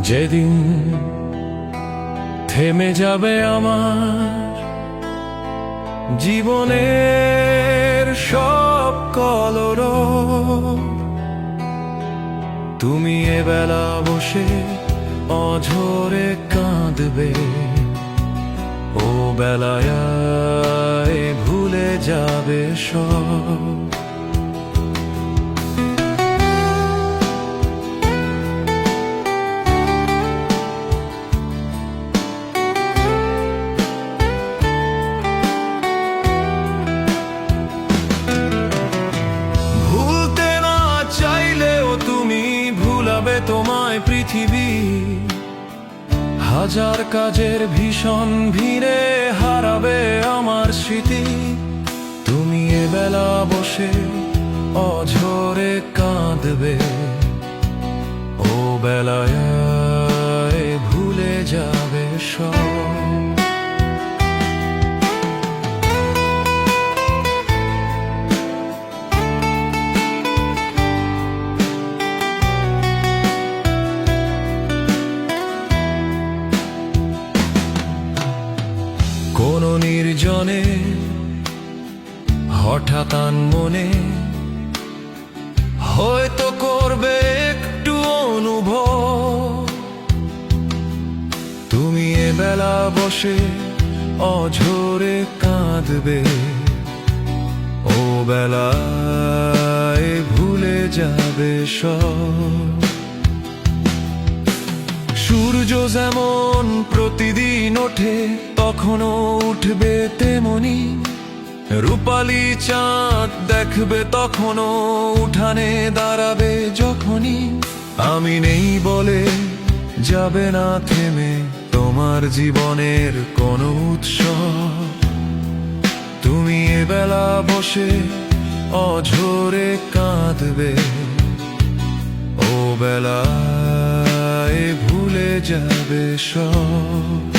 যেদিন থেমে যাবে আমার জীবনের সব কলরব, তুমি এবেলা বসে অঝরে কাঁদবে, ও বেলায় ভুলে যাবে সব। ভুলতে না চাইলেও তুমি ভুলাবে তোমায় পৃথিবী, হাজার কাজের ভীষণ ভিড়ে হারাবে আমার স্মৃতি। তুমি এবেলা বসে অঝরে কাঁদবে, ও বেলায় ভুলে যাবে সব। কোন নির্জনে হঠাৎ মনে হয়তো করবে একটু অনুভব, তুমি এবেলা বসে অঝরে কাঁদবে, ও বেলায় ভুলে যাবে সব। সূর্য যেমন প্রতিদিন ওঠে তখনও উঠবে তেমনি, রূপালী চাঁদ দেখবে তখনও উঠানে দাঁড়াবে যখনই। আমি নেই বলে যাবে না থেমে তোমার জীবনের কোনো উৎসব, তুমি এবেলা বসে অঝরে কাঁদবে, ও বেলায় ভুলে যাবে সব।